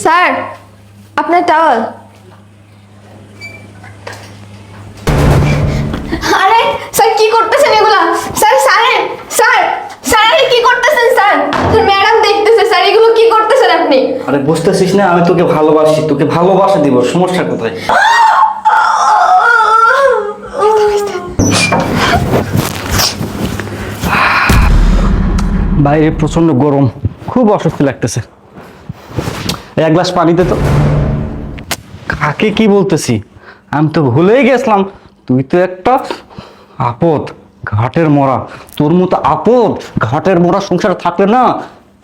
Sir, আপনার towel. আরে sir, কি করতেছেন এগুলা? স্যার স্যার স্যার স্যার আরে কি করতেছেন স্যার? ম্যাডাম দেখতেছে স্যার, এগুলো কি করতেছেন আপনি? আরে বুঝতেছিস না, আমি তোকে ভালোবাসি, তোকে ভালোবাসা দিব, সমস্যা কোথায়? বাইরে প্রচন্ড গরম, খুব অস্বস্তি লাগতেছে। এক গ্লাস পানিতে তো। কাকে কি বলতেছি, আমি তো ভুলেই গেছিলাম তুই তো একটা আপদ, ঘাটের মরা। তোর মতো আপদ ঘাটের মরা সংসার থাকলে না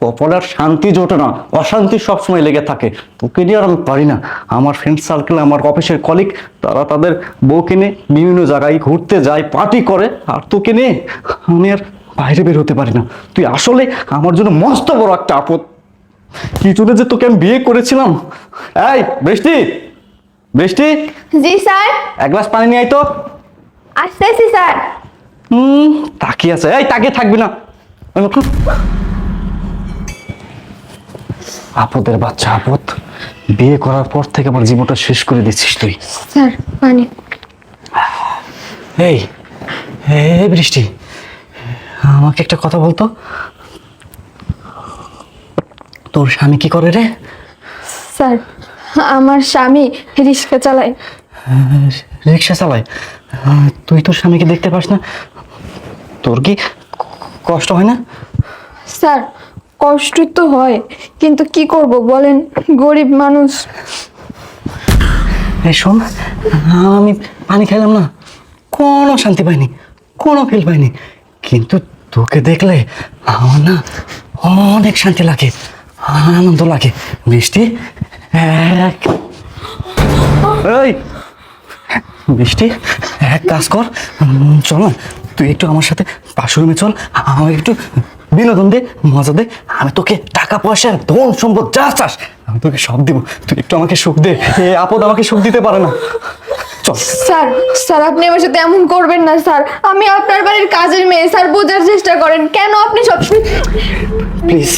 কপালের শান্তি জোটে না, অশান্তি সবসময় লেগে থাকে। তোকে নিয়ে আর আমি পারি না। আমার ফ্রেন্ড সার্কেল, আমার অফিসের কলিগ, তারা তাদের বউকে নিয়ে বিভিন্ন জায়গায় ঘুরতে যায়, পার্টি করে, আর তোকে নিয়ে আমি আর বাইরে বের হতে পারি না। তুই আসলে আমার জন্য মস্ত বড় একটা আপদ। কি জন্য যে তোকে আমি বিয়ে করেছিলাম। এই বৃষ্টি, বৃষ্টি, জি স্যার। এক গ্লাস পানি নিয়ে আয় তো। আসতেছি স্যার। তাকিয়ে আছে, এই তাকিয়ে থাকবি না। আপদের বাচ্চা আপদ, বিয়ে করার পর থেকে আমার জীবনটা শেষ করে দিচ্ছিস তুই। স্যার পানি। এই এই বৃষ্টি, আমাকে একটা কথা বলতো, তোর স্বামী কি করে রে? স্যার, আমার স্বামী রিক্সা চালায়। রিক্সা চালায়? তুই তোর স্বামীকে দেখতে পাস না? তোর কি কষ্ট হয় না? স্যার, কষ্ট তো হয়, কিন্তু কি করব বলেন, গরিব মানুষ। এই শোন, আমি পানি খাইলাম না, কোনো শান্তি পাইনি, কোনো ফিল পাইনি, কিন্তু তোকে দেখলে আমার না অনেক শান্তি লাগে, আনন্দ লাগে। বৃষ্টি, এই বৃষ্টি, এক কাজ কর, চল না তুই একটু আমার সাথে পাশের রুমে চল, আমাকে একটু বিনোদন দে, মজা দে। আমি তোকে টাকা পয়সা, ধন সম্পদ যা চাস আমি তোকে সব দিব, তুই একটু আমাকে সুখ দে। এ আপদ আমাকে সুখ দিতে পারে না। চল। স্যার, স্যার আপনি আমার সাথে এমন করবেন না স্যার, আমি আপনার বাড়ির কাজের মেয়ে স্যার, বোঝার চেষ্টা করেন। কেন আপনি সবসময়। প্লিজ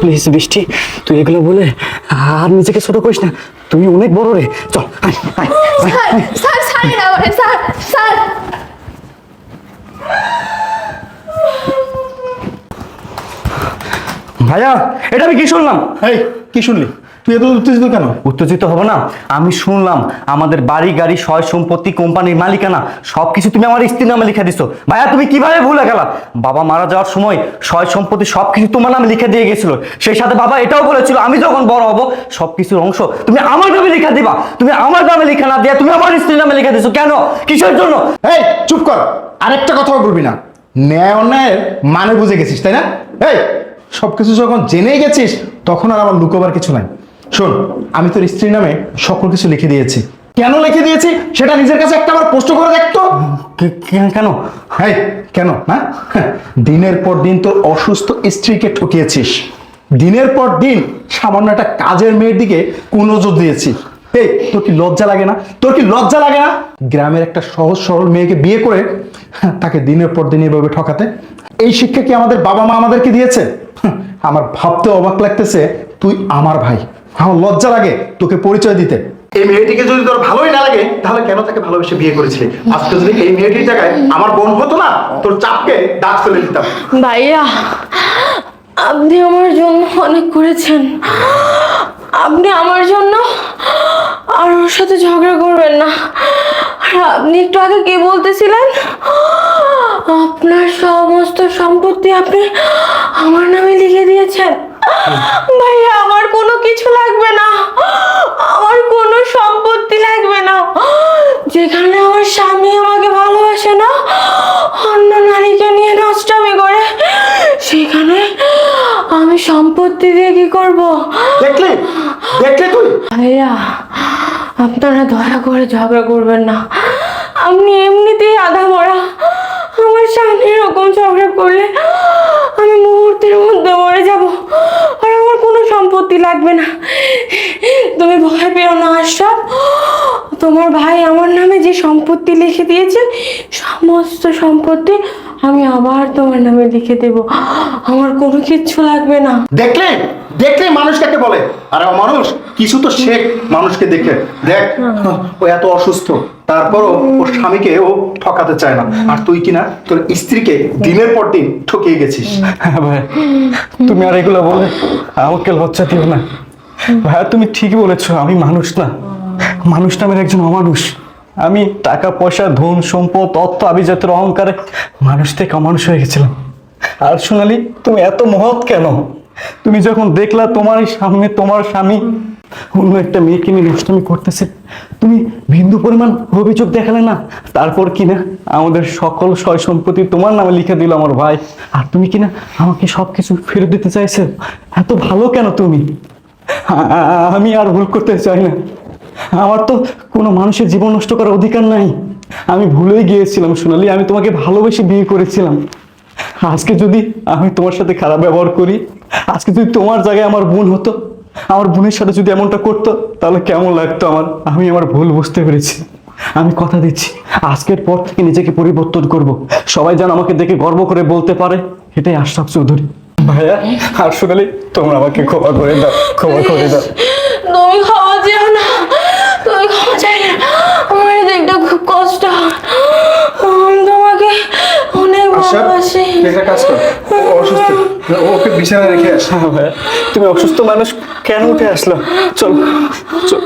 প্লিজ বৃষ্টি, তুই এগুলো বলে আর নিজেকে ছোট করিস না, তুই অনেক বড় রে। চল আয়, আয়, আয়, স্যার আয়। স্যার ছাড়েন আমারে স্যার, স্যার। ভাইয়া, এটা আমি কি শুনলাম? এই কি শুনলি? তুই এত উত্তেজিত কেন? উত্তেজিত হব না, আমি শুনলাম আমাদের বাড়ি গাড়ি সয় সম্পত্তি কোম্পানির মালিকানা সবকিছু তুমি আমার স্ত্রীর নামে লিখে দিছো। ভাইয়া তুমি কিভাবে ভুলে গেলা? বাবা মারা যাওয়ার সময় সয় সম্পত্তি সবকিছু তোমার নামে লিখে দিয়ে গেছিল। সেই সাথে বাবা এটাও বলেছিল আমি যখন বড় হব সবকিছুর অংশ তুমি আমার নামে লিখে দিবা। তুমি আমার নামে লিখে না দিয়ে তুমি আমার স্ত্রীর নামে লিখে দিছো কেন? কিসের জন্য? এই চুপ কর, আরেকটা কথাও বলবি না। ন্যায় অন্যায়ের মানে বুঝে গেছিস তাই না? এই সবকিছু যখন জেনে গেছিস তখন আর আমার লুকোবার কিছু নাই। শোন, আমি তোর স্ত্রীর নামে সকল কিছু লিখে দিয়েছি। কেন লিখে দিয়েছি সেটা নিজের কাছে একটা বার প্রশ্ন করে দেখতো। কেন? হ্যাঁ কেন না? দিনের পর দিন তোর অসুস্থ স্ত্রীকে ঠকিয়েছিস, দিনের পর দিন সামান্য একটা কাজের মেয়ের দিকে কুনজর দিয়েছিস। এই তোর কি লজ্জা লাগে না? তোর কি লজ্জা লাগে না গ্রামের একটা সহজ সরল মেয়েকে বিয়ে করে তাকে দিনের পর দিন এভাবে ঠকাতে? এই শিক্ষা কি আমাদের বাবা মা আমাদেরকে দিয়েছে? আমার ভাবতে অবাক লাগতেছে তুই আমার ভাই, আমার লজ্জা লাগে তোকে পরিচয় দিতে। এই মেয়েটিকে যদি তোর ভালোই না লাগে তাহলে কেন তাকে ভালোবেসে বিয়ে করেছিলি? আজকে যদি এই মেয়েটির জায়গায় আমার বোন হতো না, তোর চাপকে দাঁত ফেলে দিতাম। ভাইয়া, আপনি আমার জন্য অনেক করেছেন, আপনি আমার জন্য আর ওর সাথে ঝগড়া করবেন না। আর আপনি একটু আগে কি বলতেছিলেন? আপনার সমস্ত সম্পত্তি আপনি আমার নামে লিখে দিয়েছেন। ভাইয়া, আমার কোনো কিছু লাগবে না, আমার কোনো সম্পত্তি লাগবে না। যেখানে আমার স্বামী আমাকে ভালোবাসে না, অন্য নারীকে নিয়ে নষ্টামি করে, সেখানে আমি সম্পত্তি দিয়ে কি করব? দেখলি দেখলি তুই? ভাইয়া, আপনারা দয়া করে ঝগড়া করবেন না, আপনি এমনিতেই আধা মরা। আমার সামনে এরকম ঝগড়া করলে আমি মুহূর্তের মধ্যে মরে যাব, আর আমার কোনো সম্পত্তি লাগবে না। তুমি ভয় পেও না আশরাফ, তোমার ভাই আমার নামে যে সম্পত্তি লিখে দিয়েছে সমস্ত সম্পত্তি আমি আবার তোমার নামে লিখে দেব। আমার কোনো কিচ্ছু লাগবে না। দেখলে দেখলে মানুষ কাকে বলে? আরে মানুষ কিছু তো শেখ মানুষকে দেখে। দেখ ও এত অসুস্থ, তারপরও ওর স্বামীকে ও ঠকাতে চায় না, আর তুই কিনা তোর স্ত্রীকে দিনের পর দিন ঠকিয়ে গেছিস। হ্যাঁ ভাই, তুমি আর এগুলো বলে আমাকে লজ্জা দিও না। ভাইয়া তুমি ঠিকই বলেছো, আমি মানুষ না, মানুষ নামের একজন অমানুষ। আমি টাকা পয়সা ধন সম্পদ অর্থ আভিজাতের অহংকারে মানুষ থেকে অমানুষ হয়ে গেছিলাম। আর সোনালি, তুমি এত মহৎ কেন? তুমি যখন দেখলা তোমার সামনে তোমার স্বামী অন্য একটা মেয়েকে নিয়ে দুষ্টামি করতেছে, তুমি বিন্দু পরিমাণ অভিযোগ দেখালে না? তারপর কিনা আমাদের সকল সয় সম্পত্তি তোমার নামে লিখে দিল আমার ভাই, আর তুমি কিনা আমাকে সবকিছু ফেরত দিতে চাইছো। এত ভালো কেন তুমি? আমি আর ভুল করতে চাই না। আমার তো কোনো মানুষের জীবন নষ্ট করার অধিকার নাই। আমি ভুলেই গিয়েছিলাম সোনালি, আমি তোমাকে ভালোবেসে বিয়ে করেছিলাম। আজকে যদি আমি তোমার সাথে খারাপ ব্যবহার করি, আজকে যদি তোমার জায়গায় আমার বোন হতো, আমার বোনের সাথে যদি এমনটা করতো, তাহলে কেমন লাগতো আমার? আমি আমার ভুল বুঝতে পেরেছি। আমি কথা দিচ্ছি, আজকের পর থেকে নিজেকে পরিবর্তন করব। সবাই যেন আমাকে দেখে গর্ব করে বলতে পারে, এটাই আশরাফ চৌধুরী। ভাইয়া আর সোনালি, তোমরা আমাকে ক্ষমা করে দাও, ক্ষমা করে দাও। তুমি খাওয়া যেও না, তুমি খাওয়া চাই না। আমার দেখতে খুব কষ্ট হয়। আমি তোমাকে অনেক ভালোবাসি। একটা কাজ কর, ও অসুস্থ, ওকে বিছানায় রেখে আস। হ্যাঁ ভাইয়া, তুমি অসুস্থ মানুষ কেন উঠে আসলো? চল চল।